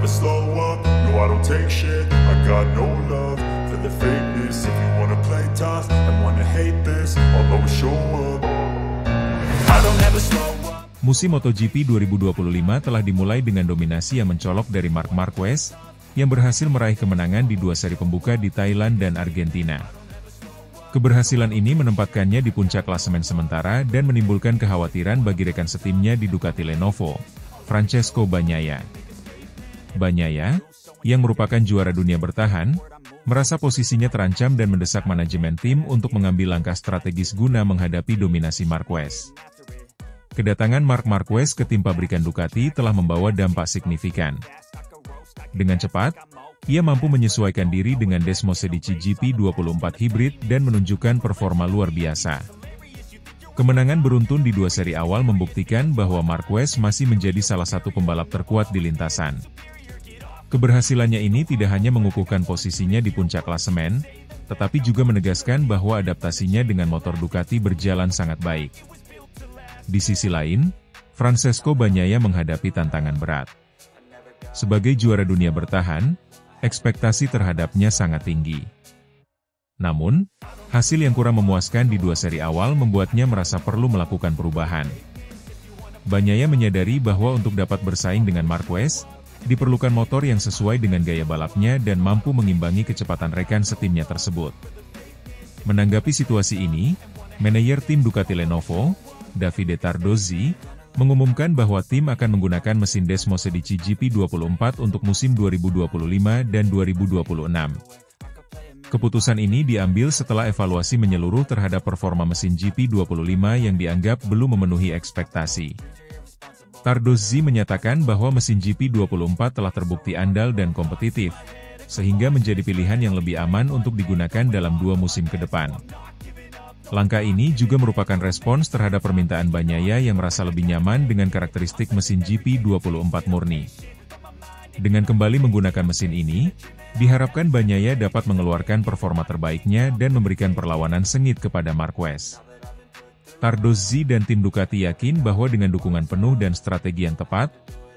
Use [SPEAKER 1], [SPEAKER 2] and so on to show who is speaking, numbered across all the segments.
[SPEAKER 1] never slow up, no I don't take shit. I got no love for the fakeness. If you wanna play tough and wanna hate this, I'll always show up. I don't ever slow up.
[SPEAKER 2] Musim MotoGP 2025 telah dimulai dengan dominasi yang mencolok dari Marc Marquez, yang berhasil meraih kemenangan di dua seri pembuka di Thailand dan Argentina. Keberhasilan ini menempatkannya di puncak klasemen sementara dan menimbulkan kekhawatiran bagi rekan setimnya di Ducati Lenovo, Francesco Bagnaia. Bagnaia, yang merupakan juara dunia bertahan, merasa posisinya terancam dan mendesak manajemen tim untuk mengambil langkah strategis guna menghadapi dominasi Marquez. Kedatangan Marc Marquez ke tim pabrikan Ducati telah membawa dampak signifikan. Dengan cepat, ia mampu menyesuaikan diri dengan Desmosedici GP24 hibrid dan menunjukkan performa luar biasa. Kemenangan beruntun di dua seri awal membuktikan bahwa Marquez masih menjadi salah satu pembalap terkuat di lintasan. Keberhasilannya ini tidak hanya mengukuhkan posisinya di puncak klasemen, tetapi juga menegaskan bahwa adaptasinya dengan motor Ducati berjalan sangat baik. Di sisi lain, Francesco Bagnaia menghadapi tantangan berat. Sebagai juara dunia bertahan, ekspektasi terhadapnya sangat tinggi. Namun, hasil yang kurang memuaskan di dua seri awal membuatnya merasa perlu melakukan perubahan. Bagnaia menyadari bahwa untuk dapat bersaing dengan Marquez, diperlukan motor yang sesuai dengan gaya balapnya dan mampu mengimbangi kecepatan rekan setimnya tersebut. Menanggapi situasi ini, manajer tim Ducati Lenovo, Davide Tardozzi, mengumumkan bahwa tim akan menggunakan mesin Desmosedici GP24 untuk musim 2025 dan 2026. Keputusan ini diambil setelah evaluasi menyeluruh terhadap performa mesin GP25 yang dianggap belum memenuhi ekspektasi. Tardozzi menyatakan bahwa mesin GP24 telah terbukti andal dan kompetitif, sehingga menjadi pilihan yang lebih aman untuk digunakan dalam dua musim ke depan. Langkah ini juga merupakan respons terhadap permintaan Bagnaia yang merasa lebih nyaman dengan karakteristik mesin GP24 murni. Dengan kembali menggunakan mesin ini, diharapkan Bagnaia dapat mengeluarkan performa terbaiknya dan memberikan perlawanan sengit kepada Marquez. Tardozzi dan tim Ducati yakin bahwa dengan dukungan penuh dan strategi yang tepat,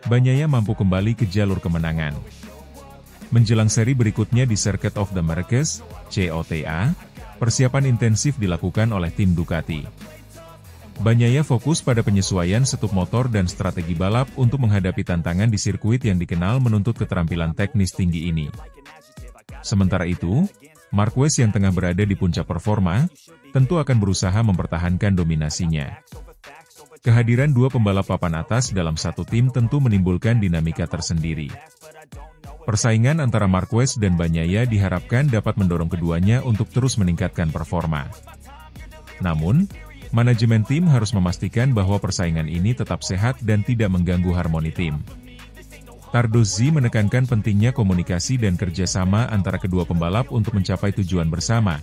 [SPEAKER 2] Bagnaia mampu kembali ke jalur kemenangan. Menjelang seri berikutnya di Circuit of the Americas, COTA, persiapan intensif dilakukan oleh tim Ducati. Bagnaia fokus pada penyesuaian setup motor dan strategi balap untuk menghadapi tantangan di sirkuit yang dikenal menuntut keterampilan teknis tinggi ini. Sementara itu, Marquez yang tengah berada di puncak performa, tentu akan berusaha mempertahankan dominasinya. Kehadiran dua pembalap papan atas dalam satu tim tentu menimbulkan dinamika tersendiri. Persaingan antara Marquez dan Bagnaia diharapkan dapat mendorong keduanya untuk terus meningkatkan performa. Namun, manajemen tim harus memastikan bahwa persaingan ini tetap sehat dan tidak mengganggu harmoni tim. Tardozzi menekankan pentingnya komunikasi dan kerjasama antara kedua pembalap untuk mencapai tujuan bersama,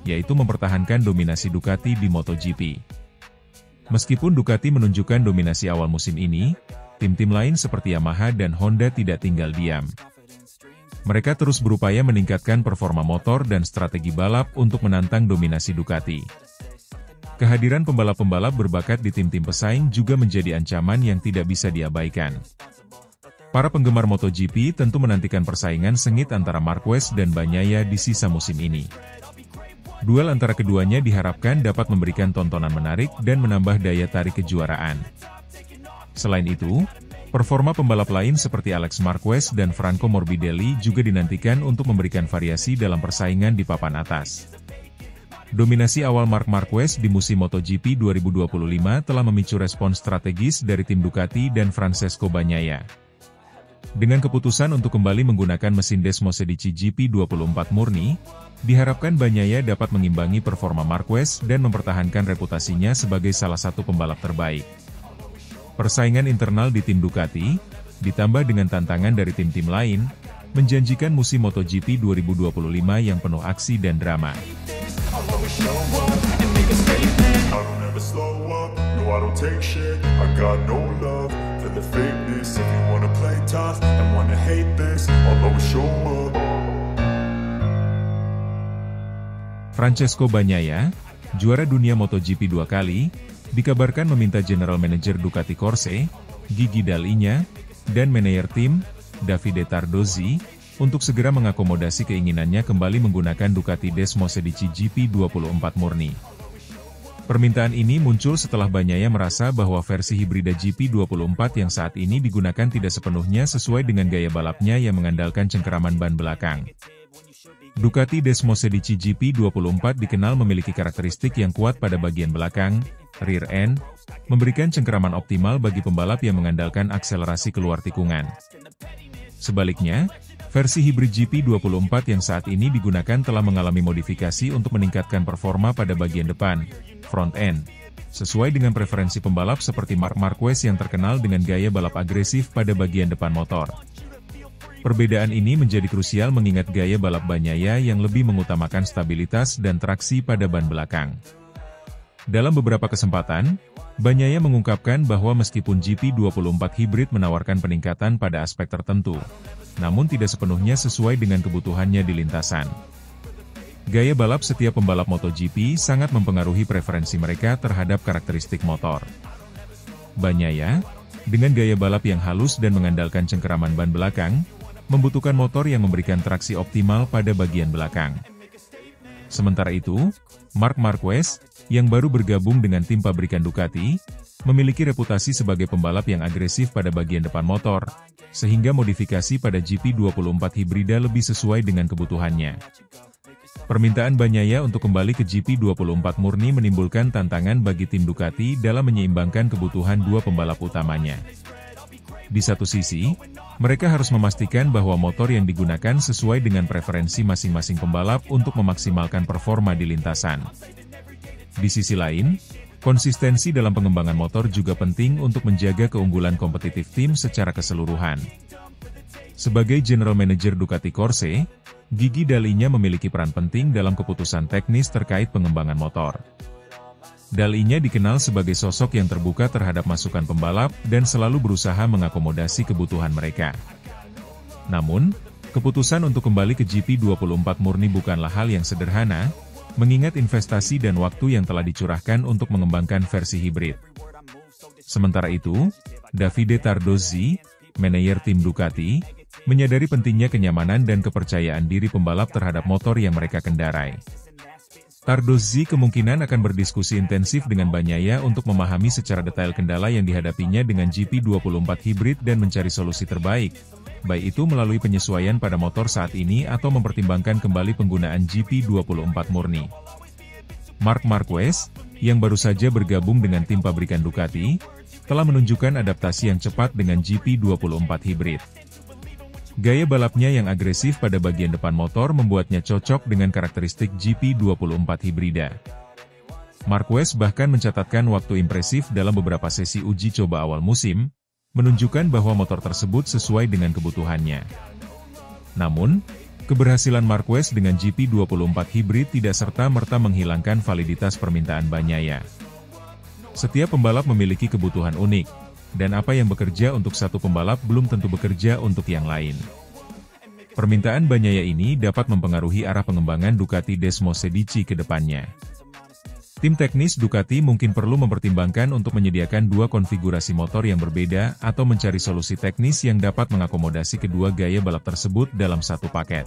[SPEAKER 2] yaitu mempertahankan dominasi Ducati di MotoGP. Meskipun Ducati menunjukkan dominasi awal musim ini, tim-tim lain seperti Yamaha dan Honda tidak tinggal diam. Mereka terus berupaya meningkatkan performa motor dan strategi balap untuk menantang dominasi Ducati. Kehadiran pembalap-pembalap berbakat di tim-tim pesaing juga menjadi ancaman yang tidak bisa diabaikan. Para penggemar MotoGP tentu menantikan persaingan sengit antara Marquez dan Bagnaia di sisa musim ini. Duel antara keduanya diharapkan dapat memberikan tontonan menarik dan menambah daya tarik kejuaraan. Selain itu, performa pembalap lain seperti Alex Marquez dan Franco Morbidelli juga dinantikan untuk memberikan variasi dalam persaingan di papan atas. Dominasi awal Marc Marquez di musim MotoGP 2025 telah memicu respons strategis dari tim Ducati dan Francesco Bagnaia. Dengan keputusan untuk kembali menggunakan mesin Desmosedici GP24 murni, diharapkan Bagnaia dapat mengimbangi performa Marquez dan mempertahankan reputasinya sebagai salah satu pembalap terbaik. Persaingan internal di tim Ducati, ditambah dengan tantangan dari tim-tim lain, menjanjikan musim MotoGP 2025 yang penuh aksi dan drama. Francesco Bagnaia, juara dunia MotoGP 2 kali, dikabarkan meminta General Manager Ducati Corse, Gigi Dall'Igna, dan manajer tim, Davide Tardozzi, untuk segera mengakomodasi keinginannya kembali menggunakan Ducati Desmosedici GP24 murni. Permintaan ini muncul setelah Bagnaia merasa bahwa versi hibrida GP24 yang saat ini digunakan tidak sepenuhnya sesuai dengan gaya balapnya yang mengandalkan cengkeraman ban belakang. Ducati Desmosedici GP24 dikenal memiliki karakteristik yang kuat pada bagian belakang, rear end, memberikan cengkeraman optimal bagi pembalap yang mengandalkan akselerasi keluar tikungan. Sebaliknya, versi hibrid GP24 yang saat ini digunakan telah mengalami modifikasi untuk meningkatkan performa pada bagian depan, front end, sesuai dengan preferensi pembalap seperti Marc Marquez yang terkenal dengan gaya balap agresif pada bagian depan motor. Perbedaan ini menjadi krusial mengingat gaya balap Bagnaia yang lebih mengutamakan stabilitas dan traksi pada ban belakang. Dalam beberapa kesempatan, Bagnaia mengungkapkan bahwa meskipun GP24 hibrid menawarkan peningkatan pada aspek tertentu, namun tidak sepenuhnya sesuai dengan kebutuhannya di lintasan. Gaya balap setiap pembalap MotoGP sangat mempengaruhi preferensi mereka terhadap karakteristik motor. Bagnaia, dengan gaya balap yang halus dan mengandalkan cengkeraman ban belakang, membutuhkan motor yang memberikan traksi optimal pada bagian belakang. Sementara itu, Marc Marquez, yang baru bergabung dengan tim pabrikan Ducati, memiliki reputasi sebagai pembalap yang agresif pada bagian depan motor, sehingga modifikasi pada GP24 hibrida lebih sesuai dengan kebutuhannya. Permintaan Bagnaia untuk kembali ke GP24 murni menimbulkan tantangan bagi tim Ducati dalam menyeimbangkan kebutuhan dua pembalap utamanya. Di satu sisi, mereka harus memastikan bahwa motor yang digunakan sesuai dengan preferensi masing-masing pembalap untuk memaksimalkan performa di lintasan. Di sisi lain, konsistensi dalam pengembangan motor juga penting untuk menjaga keunggulan kompetitif tim secara keseluruhan. Sebagai General Manager Ducati Corse, Gigi Dall'Igna memiliki peran penting dalam keputusan teknis terkait pengembangan motor. Dall'Igna dikenal sebagai sosok yang terbuka terhadap masukan pembalap dan selalu berusaha mengakomodasi kebutuhan mereka. Namun, keputusan untuk kembali ke GP24 murni bukanlah hal yang sederhana, mengingat investasi dan waktu yang telah dicurahkan untuk mengembangkan versi hibrid. Sementara itu, Davide Tardozzi, manajer tim Ducati, menyadari pentingnya kenyamanan dan kepercayaan diri pembalap terhadap motor yang mereka kendarai. Tardozzi kemungkinan akan berdiskusi intensif dengan Bagnaia untuk memahami secara detail kendala yang dihadapinya dengan GP24 hibrid dan mencari solusi terbaik, baik itu melalui penyesuaian pada motor saat ini atau mempertimbangkan kembali penggunaan GP24 murni. Marc Marquez, yang baru saja bergabung dengan tim pabrikan Ducati, telah menunjukkan adaptasi yang cepat dengan GP24 hibrid. Gaya balapnya yang agresif pada bagian depan motor membuatnya cocok dengan karakteristik GP24 hibrida. Marquez bahkan mencatatkan waktu impresif dalam beberapa sesi uji coba awal musim, menunjukkan bahwa motor tersebut sesuai dengan kebutuhannya. Namun, keberhasilan Marquez dengan GP24 hibrid tidak serta-merta menghilangkan validitas permintaan Bagnaia. Setiap pembalap memiliki kebutuhan unik, dan apa yang bekerja untuk satu pembalap belum tentu bekerja untuk yang lain. Permintaan Bagnaia ini dapat mempengaruhi arah pengembangan Ducati Desmosedici ke depannya. Tim teknis Ducati mungkin perlu mempertimbangkan untuk menyediakan dua konfigurasi motor yang berbeda atau mencari solusi teknis yang dapat mengakomodasi kedua gaya balap tersebut dalam satu paket.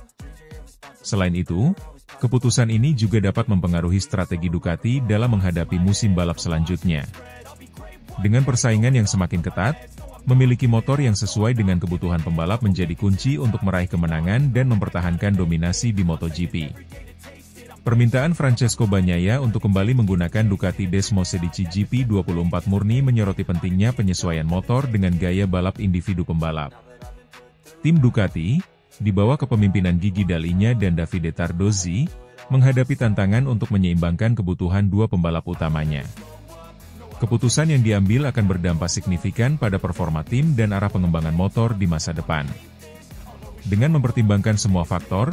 [SPEAKER 2] Selain itu, keputusan ini juga dapat mempengaruhi strategi Ducati dalam menghadapi musim balap selanjutnya. Dengan persaingan yang semakin ketat, memiliki motor yang sesuai dengan kebutuhan pembalap menjadi kunci untuk meraih kemenangan dan mempertahankan dominasi di MotoGP. Permintaan Francesco Bagnaia untuk kembali menggunakan Ducati Desmosedici GP24 murni menyoroti pentingnya penyesuaian motor dengan gaya balap individu pembalap. Tim Ducati, di bawah kepemimpinan Gigi Dall'Igna dan Davide Tardozzi, menghadapi tantangan untuk menyeimbangkan kebutuhan dua pembalap utamanya. Keputusan yang diambil akan berdampak signifikan pada performa tim dan arah pengembangan motor di masa depan. Dengan mempertimbangkan semua faktor,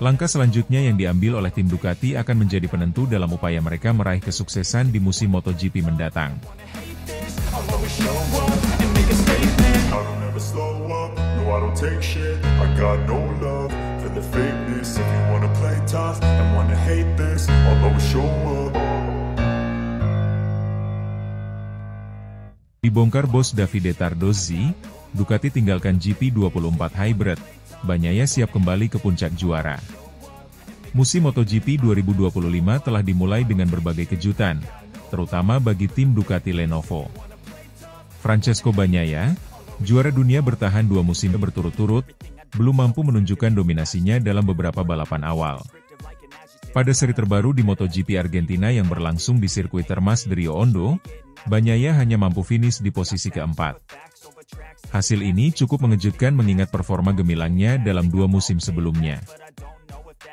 [SPEAKER 2] langkah selanjutnya yang diambil oleh tim Ducati akan menjadi penentu dalam upaya mereka meraih kesuksesan di musim MotoGP mendatang. Dibongkar bos Davide Tardozzi, Ducati tinggalkan GP24 Hybrid, Bagnaia siap kembali ke puncak juara. Musim MotoGP 2025 telah dimulai dengan berbagai kejutan, terutama bagi tim Ducati Lenovo. Francesco Bagnaia, juara dunia bertahan 2 musim berturut-turut, belum mampu menunjukkan dominasinya dalam beberapa balapan awal. Pada seri terbaru di MotoGP Argentina yang berlangsung di sirkuit Termas de Rio Hondo, Bagnaia hanya mampu finish di posisi keempat. Hasil ini cukup mengejutkan mengingat performa gemilangnya dalam 2 musim sebelumnya.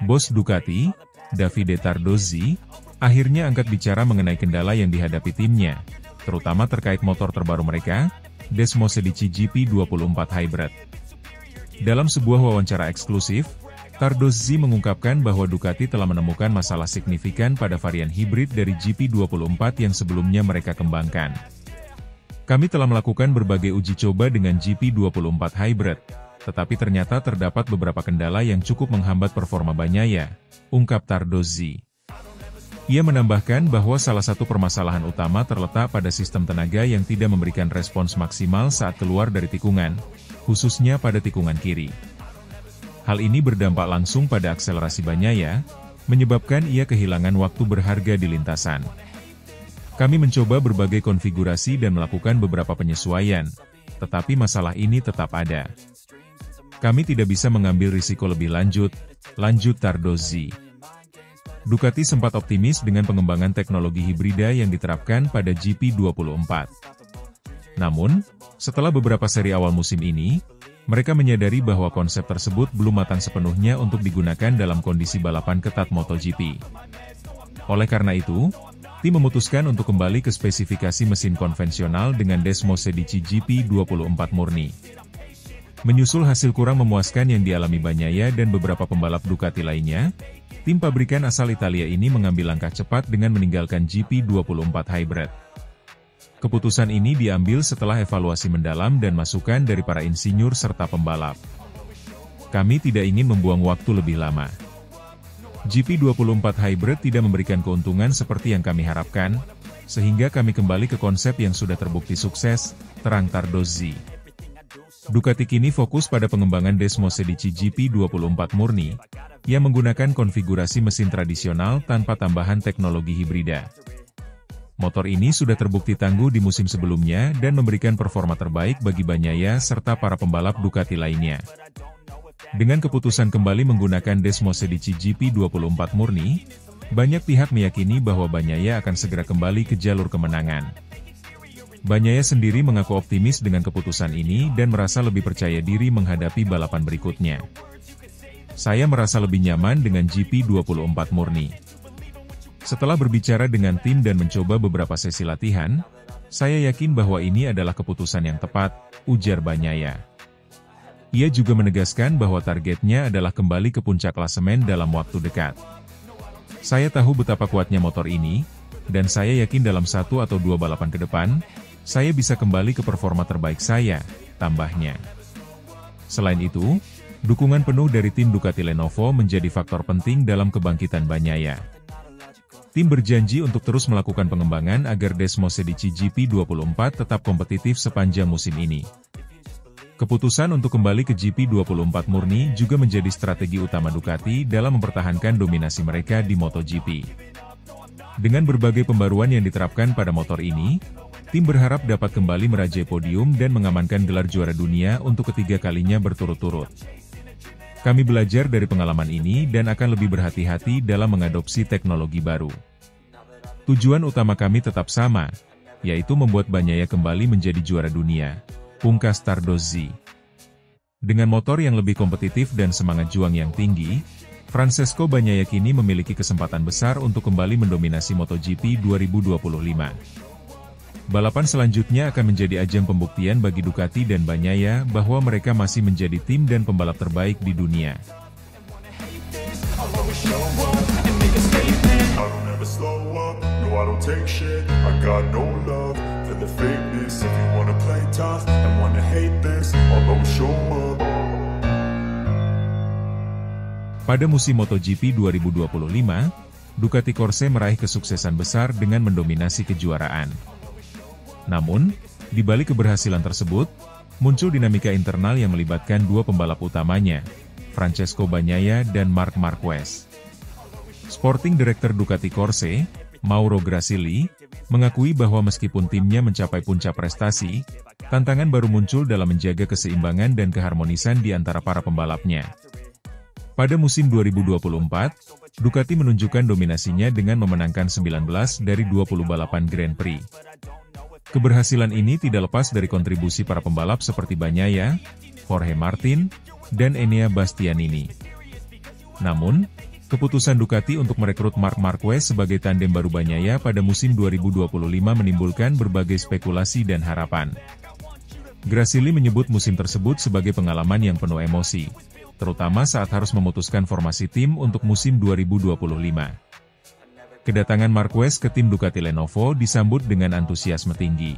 [SPEAKER 2] Bos Ducati, Davide Tardozzi, akhirnya angkat bicara mengenai kendala yang dihadapi timnya, terutama terkait motor terbaru mereka, Desmosedici GP24 Hybrid. Dalam sebuah wawancara eksklusif, Tardozzi mengungkapkan bahwa Ducati telah menemukan masalah signifikan pada varian hibrid dari GP24 yang sebelumnya mereka kembangkan. Kami telah melakukan berbagai uji coba dengan GP24 Hybrid, tetapi ternyata terdapat beberapa kendala yang cukup menghambat performa Bagnaia, ungkap Tardozzi. Ia menambahkan bahwa salah satu permasalahan utama terletak pada sistem tenaga yang tidak memberikan respons maksimal saat keluar dari tikungan, khususnya pada tikungan kiri. Hal ini berdampak langsung pada akselerasi Bagnaia, menyebabkan ia kehilangan waktu berharga di lintasan. Kami mencoba berbagai konfigurasi dan melakukan beberapa penyesuaian, tetapi masalah ini tetap ada. Kami tidak bisa mengambil risiko lebih lanjut, lanjut Tardozzi. Ducati sempat optimis dengan pengembangan teknologi hibrida yang diterapkan pada GP24. Namun, setelah beberapa seri awal musim ini, mereka menyadari bahwa konsep tersebut belum matang sepenuhnya untuk digunakan dalam kondisi balapan ketat MotoGP. Oleh karena itu, tim memutuskan untuk kembali ke spesifikasi mesin konvensional dengan Desmosedici GP24 murni. Menyusul hasil kurang memuaskan yang dialami Bagnaia dan beberapa pembalap Ducati lainnya, tim pabrikan asal Italia ini mengambil langkah cepat dengan meninggalkan GP24 Hybrid. Keputusan ini diambil setelah evaluasi mendalam dan masukan dari para insinyur serta pembalap. Kami tidak ingin membuang waktu lebih lama. GP24 Hybrid tidak memberikan keuntungan seperti yang kami harapkan, sehingga kami kembali ke konsep yang sudah terbukti sukses, terang Tardozzi. Ducati kini fokus pada pengembangan Desmosedici GP24 murni, yang menggunakan konfigurasi mesin tradisional tanpa tambahan teknologi hibrida. Motor ini sudah terbukti tangguh di musim sebelumnya dan memberikan performa terbaik bagi Bagnaia serta para pembalap Ducati lainnya. Dengan keputusan kembali menggunakan Desmosedici GP24 murni, banyak pihak meyakini bahwa Bagnaia akan segera kembali ke jalur kemenangan. Bagnaia sendiri mengaku optimis dengan keputusan ini dan merasa lebih percaya diri menghadapi balapan berikutnya. Saya merasa lebih nyaman dengan GP24 murni. Setelah berbicara dengan tim dan mencoba beberapa sesi latihan, saya yakin bahwa ini adalah keputusan yang tepat, ujar Bagnaia. Ia juga menegaskan bahwa targetnya adalah kembali ke puncak klasemen dalam waktu dekat. Saya tahu betapa kuatnya motor ini, dan saya yakin dalam 1 atau 2 balapan ke depan, saya bisa kembali ke performa terbaik saya, tambahnya. Selain itu, dukungan penuh dari tim Ducati Lenovo menjadi faktor penting dalam kebangkitan Bagnaia. Tim berjanji untuk terus melakukan pengembangan agar Desmosedici GP24 tetap kompetitif sepanjang musim ini. Keputusan untuk kembali ke GP24 murni juga menjadi strategi utama Ducati dalam mempertahankan dominasi mereka di MotoGP. Dengan berbagai pembaruan yang diterapkan pada motor ini, tim berharap dapat kembali merajai podium dan mengamankan gelar juara dunia untuk ketiga kalinya berturut-turut. Kami belajar dari pengalaman ini dan akan lebih berhati-hati dalam mengadopsi teknologi baru. Tujuan utama kami tetap sama, yaitu membuat Bagnaia kembali menjadi juara dunia, pungkas Tardozzi. Dengan motor yang lebih kompetitif dan semangat juang yang tinggi, Francesco Bagnaia kini memiliki kesempatan besar untuk kembali mendominasi MotoGP 2025. Balapan selanjutnya akan menjadi ajang pembuktian bagi Ducati dan Bagnaia bahwa mereka masih menjadi tim dan pembalap terbaik di dunia. Pada musim MotoGP 2025, Ducati Corse meraih kesuksesan besar dengan mendominasi kejuaraan. Namun, di balik keberhasilan tersebut, muncul dinamika internal yang melibatkan dua pembalap utamanya, Francesco Bagnaia dan Marc Marquez. Sporting Director Ducati Corse, Mauro Grasili, mengakui bahwa meskipun timnya mencapai puncak prestasi, tantangan baru muncul dalam menjaga keseimbangan dan keharmonisan di antara para pembalapnya. Pada musim 2024, Ducati menunjukkan dominasinya dengan memenangkan 19 dari 20 balapan Grand Prix. Keberhasilan ini tidak lepas dari kontribusi para pembalap seperti Bagnaia, Jorge Martin, dan Enea Bastianini. Namun, keputusan Ducati untuk merekrut Marc Marquez sebagai tandem baru Bagnaia pada musim 2025 menimbulkan berbagai spekulasi dan harapan. Grasili menyebut musim tersebut sebagai pengalaman yang penuh emosi, terutama saat harus memutuskan formasi tim untuk musim 2025. Kedatangan Marquez ke tim Ducati Lenovo disambut dengan antusiasme tinggi.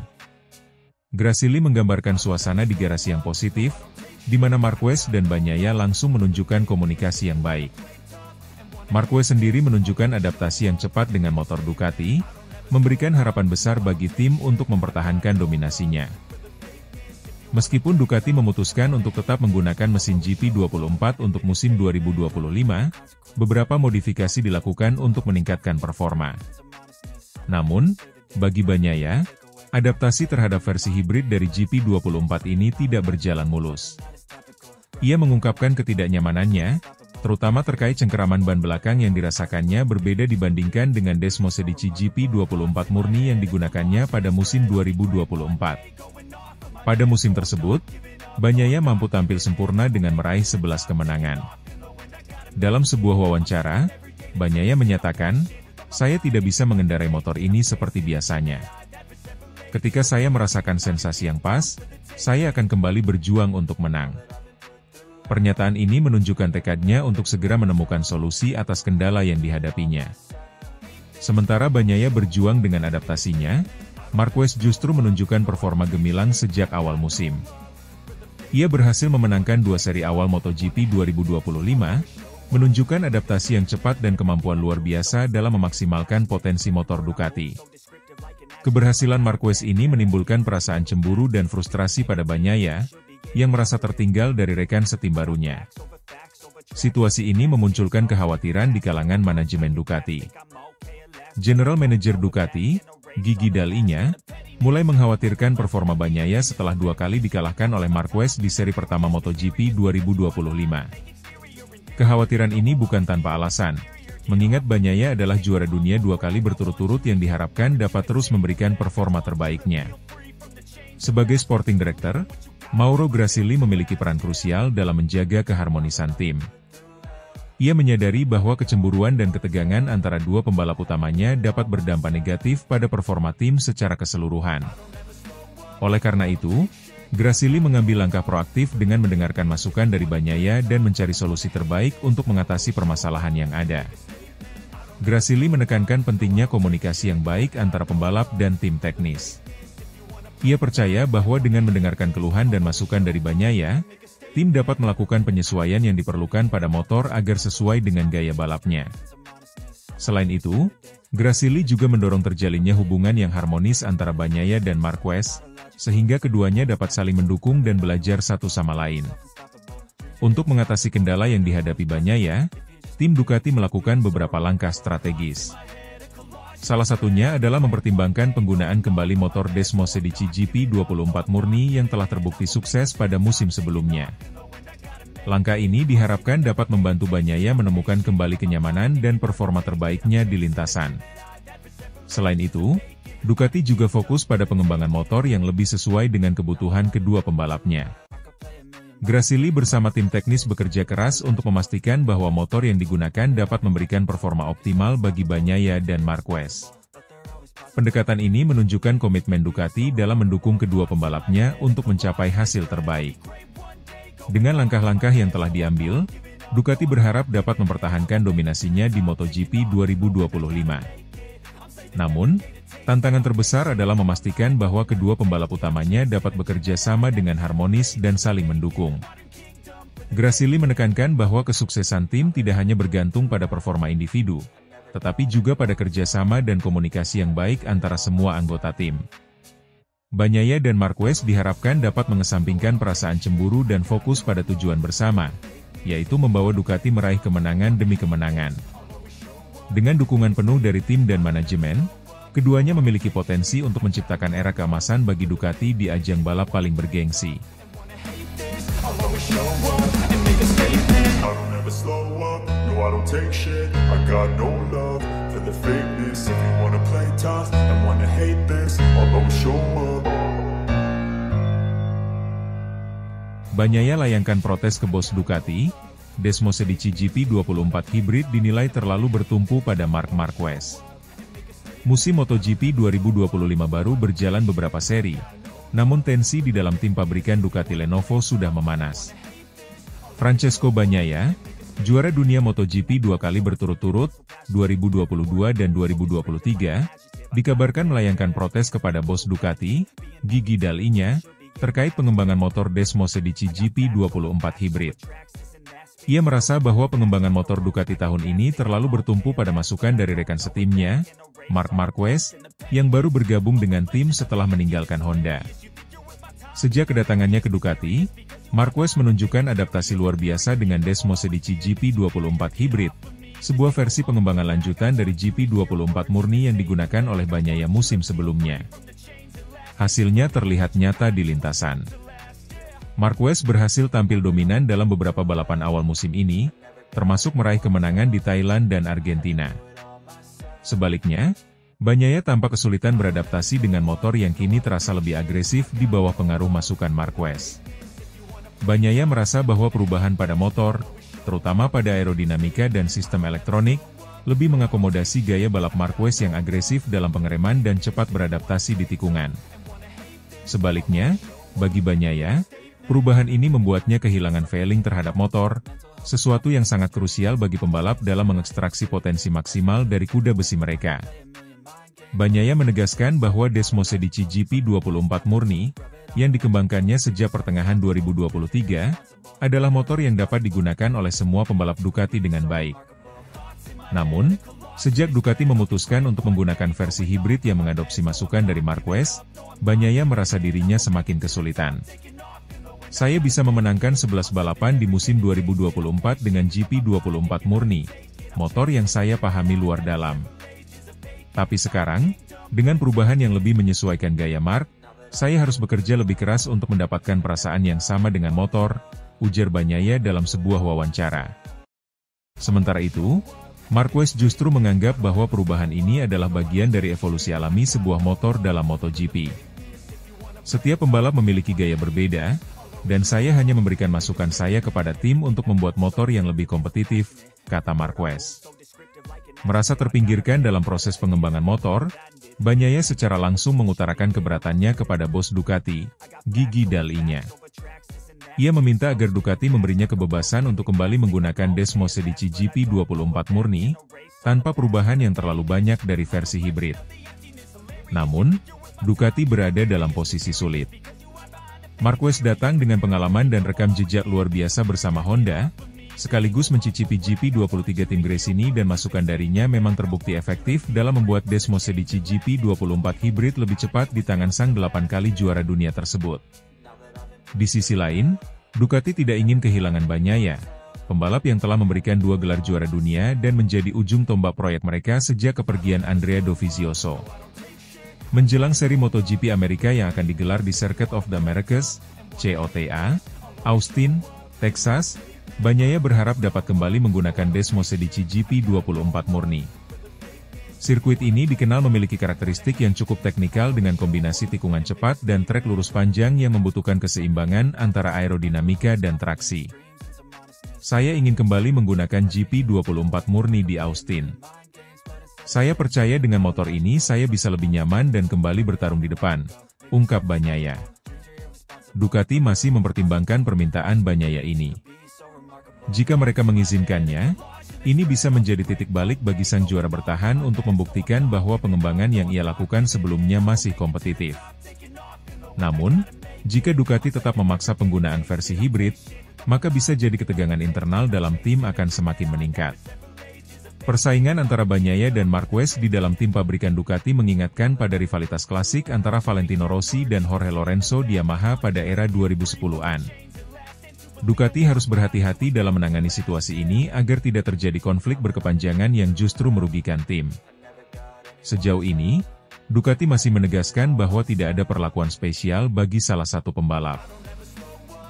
[SPEAKER 2] Grasili menggambarkan suasana di garasi yang positif, di mana Marquez dan Bagnaia langsung menunjukkan komunikasi yang baik. Marquez sendiri menunjukkan adaptasi yang cepat dengan motor Ducati, memberikan harapan besar bagi tim untuk mempertahankan dominasinya. Meskipun Ducati memutuskan untuk tetap menggunakan mesin GP24 untuk musim 2025, beberapa modifikasi dilakukan untuk meningkatkan performa. Namun, bagi Bagnaia, adaptasi terhadap versi hibrid dari GP24 ini tidak berjalan mulus. Ia mengungkapkan ketidaknyamanannya, terutama terkait cengkeraman ban belakang yang dirasakannya berbeda dibandingkan dengan Desmosed GP24 murni yang digunakannya pada musim 2024. Pada musim tersebut, Bagnaia mampu tampil sempurna dengan meraih 11 kemenangan. Dalam sebuah wawancara, Bagnaia menyatakan, "Saya tidak bisa mengendarai motor ini seperti biasanya. Ketika saya merasakan sensasi yang pas, saya akan kembali berjuang untuk menang." Pernyataan ini menunjukkan tekadnya untuk segera menemukan solusi atas kendala yang dihadapinya. Sementara Bagnaia berjuang dengan adaptasinya, Marquez justru menunjukkan performa gemilang sejak awal musim. Ia berhasil memenangkan 2 seri awal MotoGP 2025, menunjukkan adaptasi yang cepat dan kemampuan luar biasa dalam memaksimalkan potensi motor Ducati. Keberhasilan Marquez ini menimbulkan perasaan cemburu dan frustrasi pada Bagnaia, yang merasa tertinggal dari rekan setim barunya. Situasi ini memunculkan kekhawatiran di kalangan manajemen Ducati. General Manager Ducati, Gigi Dall'Igna, mulai mengkhawatirkan performa Bagnaia setelah 2 kali dikalahkan oleh Marquez di seri pertama MotoGP 2025. Kekhawatiran ini bukan tanpa alasan, mengingat Bagnaia adalah juara dunia 2 kali berturut-turut yang diharapkan dapat terus memberikan performa terbaiknya. Sebagai Sporting Director, Mauro Grasili memiliki peran krusial dalam menjaga keharmonisan tim. Ia menyadari bahwa kecemburuan dan ketegangan antara dua pembalap utamanya dapat berdampak negatif pada performa tim secara keseluruhan. Oleh karena itu, Grasili mengambil langkah proaktif dengan mendengarkan masukan dari Bagnaia dan mencari solusi terbaik untuk mengatasi permasalahan yang ada. Grasili menekankan pentingnya komunikasi yang baik antara pembalap dan tim teknis. Ia percaya bahwa dengan mendengarkan keluhan dan masukan dari Bagnaia, tim dapat melakukan penyesuaian yang diperlukan pada motor agar sesuai dengan gaya balapnya. Selain itu, Grasili juga mendorong terjalinnya hubungan yang harmonis antara Bagnaia dan Marquez, sehingga keduanya dapat saling mendukung dan belajar satu sama lain. Untuk mengatasi kendala yang dihadapi Bagnaia, tim Ducati melakukan beberapa langkah strategis. Salah satunya adalah mempertimbangkan penggunaan kembali motor Desmosed GP24 murni yang telah terbukti sukses pada musim sebelumnya. Langkah ini diharapkan dapat membantu Bagnaia menemukan kembali kenyamanan dan performa terbaiknya di lintasan. Selain itu, Ducati juga fokus pada pengembangan motor yang lebih sesuai dengan kebutuhan kedua pembalapnya. Grasili bersama tim teknis bekerja keras untuk memastikan bahwa motor yang digunakan dapat memberikan performa optimal bagi Bagnaia dan Marquez. Pendekatan ini menunjukkan komitmen Ducati dalam mendukung kedua pembalapnya untuk mencapai hasil terbaik. Dengan langkah-langkah yang telah diambil, Ducati berharap dapat mempertahankan dominasinya di MotoGP 2025. Namun, tantangan terbesar adalah memastikan bahwa kedua pembalap utamanya dapat bekerja sama dengan harmonis dan saling mendukung. Grasili menekankan bahwa kesuksesan tim tidak hanya bergantung pada performa individu, tetapi juga pada kerjasama dan komunikasi yang baik antara semua anggota tim. Bagnaia dan Marquez diharapkan dapat mengesampingkan perasaan cemburu dan fokus pada tujuan bersama, yaitu membawa Ducati meraih kemenangan demi kemenangan. Dengan dukungan penuh dari tim dan manajemen, keduanya memiliki potensi untuk menciptakan era keemasan bagi Ducati di ajang balap paling bergengsi. Bagnaia layangkan protes ke bos Ducati. Desmosedici GP24 hibrid dinilai terlalu bertumpu pada Marc Marquez. Musim MotoGP 2025 baru berjalan beberapa seri, namun tensi di dalam tim pabrikan Ducati Lenovo sudah memanas. Francesco Bagnaia, juara dunia MotoGP 2 kali berturut-turut, 2022 dan 2023, dikabarkan melayangkan protes kepada bos Ducati, Gigi Dall'Igna, terkait pengembangan motor Desmosedici GP24 hibrid. Ia merasa bahwa pengembangan motor Ducati tahun ini terlalu bertumpu pada masukan dari rekan setimnya, Marc Marquez, yang baru bergabung dengan tim setelah meninggalkan Honda. Sejak kedatangannya ke Ducati, Marquez menunjukkan adaptasi luar biasa dengan Desmosedici GP24 hibrid, sebuah versi pengembangan lanjutan dari GP24 murni yang digunakan oleh Bagnaia musim sebelumnya. Hasilnya terlihat nyata di lintasan. Marquez berhasil tampil dominan dalam beberapa balapan awal musim ini, termasuk meraih kemenangan di Thailand dan Argentina. Sebaliknya, Bagnaia tampak kesulitan beradaptasi dengan motor yang kini terasa lebih agresif di bawah pengaruh masukan Marquez. Bagnaia merasa bahwa perubahan pada motor, terutama pada aerodinamika dan sistem elektronik, lebih mengakomodasi gaya balap Marquez yang agresif dalam pengereman dan cepat beradaptasi di tikungan. Sebaliknya, bagi Bagnaia, perubahan ini membuatnya kehilangan feeling terhadap motor, sesuatu yang sangat krusial bagi pembalap dalam mengekstraksi potensi maksimal dari kuda besi mereka. Bagnaia menegaskan bahwa Desmosedici GP24 murni, yang dikembangkannya sejak pertengahan 2023, adalah motor yang dapat digunakan oleh semua pembalap Ducati dengan baik. Namun, sejak Ducati memutuskan untuk menggunakan versi hibrid yang mengadopsi masukan dari Marquez, Bagnaia merasa dirinya semakin kesulitan. Saya bisa memenangkan 11 balapan di musim 2024 dengan GP24 murni, motor yang saya pahami luar dalam. Tapi sekarang, dengan perubahan yang lebih menyesuaikan gaya Marc, saya harus bekerja lebih keras untuk mendapatkan perasaan yang sama dengan motor, ujar Bagnaia dalam sebuah wawancara. Sementara itu, Marquez justru menganggap bahwa perubahan ini adalah bagian dari evolusi alami sebuah motor dalam MotoGP. Setiap pembalap memiliki gaya berbeda, dan saya hanya memberikan masukan saya kepada tim untuk membuat motor yang lebih kompetitif, kata Marquez. Merasa terpinggirkan dalam proses pengembangan motor, Bagnaia secara langsung mengutarakan keberatannya kepada bos Ducati, Gigi Dall'Igna. Ia meminta agar Ducati memberinya kebebasan untuk kembali menggunakan Desmosedici GP24 murni, tanpa perubahan yang terlalu banyak dari versi hibrid. Namun, Ducati berada dalam posisi sulit. Marquez datang dengan pengalaman dan rekam jejak luar biasa bersama Honda, sekaligus mencicipi GP23 tim Gresini dan masukan darinya memang terbukti efektif dalam membuat Desmosedici GP24 hibrid lebih cepat di tangan sang 8 kali juara dunia tersebut. Di sisi lain, Ducati tidak ingin kehilangan Bagnaia, pembalap yang telah memberikan 2 gelar juara dunia dan menjadi ujung tombak proyek mereka sejak kepergian Andrea Dovizioso. Menjelang seri MotoGP Amerika yang akan digelar di Circuit of the Americas, COTA, Austin, Texas, Bagnaia berharap dapat kembali menggunakan Desmosedici GP24 murni. Sirkuit ini dikenal memiliki karakteristik yang cukup teknikal dengan kombinasi tikungan cepat dan trek lurus panjang yang membutuhkan keseimbangan antara aerodinamika dan traksi. Saya ingin kembali menggunakan GP24 murni di Austin. Saya percaya dengan motor ini saya bisa lebih nyaman dan kembali bertarung di depan, ungkap Bagnaia. Ducati masih mempertimbangkan permintaan Bagnaia ini. Jika mereka mengizinkannya, ini bisa menjadi titik balik bagi sang juara bertahan untuk membuktikan bahwa pengembangan yang ia lakukan sebelumnya masih kompetitif. Namun, jika Ducati tetap memaksa penggunaan versi hibrid, maka bisa jadi ketegangan internal dalam tim akan semakin meningkat. Persaingan antara Bagnaia dan Marquez di dalam tim pabrikan Ducati mengingatkan pada rivalitas klasik antara Valentino Rossi dan Jorge Lorenzo di Yamaha pada era 2010-an. Ducati harus berhati-hati dalam menangani situasi ini agar tidak terjadi konflik berkepanjangan yang justru merugikan tim. Sejauh ini, Ducati masih menegaskan bahwa tidak ada perlakuan spesial bagi salah satu pembalap.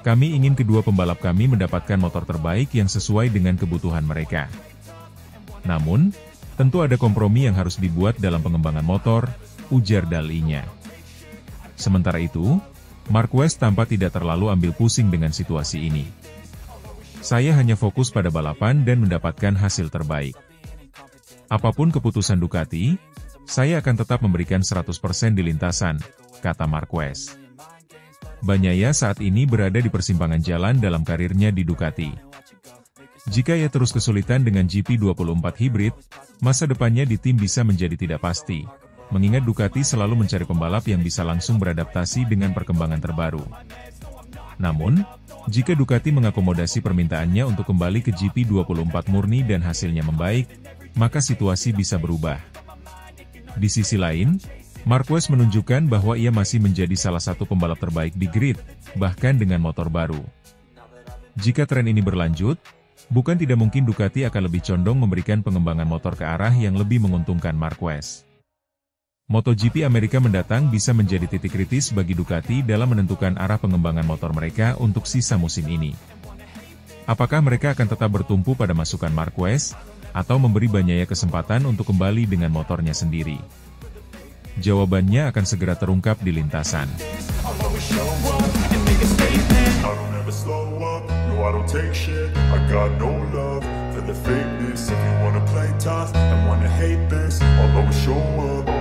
[SPEAKER 2] Kami ingin kedua pembalap kami mendapatkan motor terbaik yang sesuai dengan kebutuhan mereka. Namun, tentu ada kompromi yang harus dibuat dalam pengembangan motor, ujar dalinya. Sementara itu, Marquez tampak tidak terlalu ambil pusing dengan situasi ini. Saya hanya fokus pada balapan dan mendapatkan hasil terbaik. Apapun keputusan Ducati, saya akan tetap memberikan 100% di lintasan, kata Marquez. Bagnaia saat ini berada di persimpangan jalan dalam karirnya di Ducati. Jika ia terus kesulitan dengan GP24 hibrid, masa depannya di tim bisa menjadi tidak pasti, mengingat Ducati selalu mencari pembalap yang bisa langsung beradaptasi dengan perkembangan terbaru. Namun, jika Ducati mengakomodasi permintaannya untuk kembali ke GP24 murni dan hasilnya membaik, maka situasi bisa berubah. Di sisi lain, Marquez menunjukkan bahwa ia masih menjadi salah satu pembalap terbaik di grid, bahkan dengan motor baru. Jika tren ini berlanjut, bukan tidak mungkin Ducati akan lebih condong memberikan pengembangan motor ke arah yang lebih menguntungkan Marquez. MotoGP Amerika mendatang bisa menjadi titik kritis bagi Ducati dalam menentukan arah pengembangan motor mereka untuk sisa musim ini. Apakah mereka akan tetap bertumpu pada masukan Marquez, atau memberi Bagnaia kesempatan untuk kembali dengan motornya sendiri? Jawabannya akan segera terungkap di lintasan.
[SPEAKER 1] I don't take shit, I got no love for the fakeness. If you wanna play tough and wanna hate this, I'll always show up.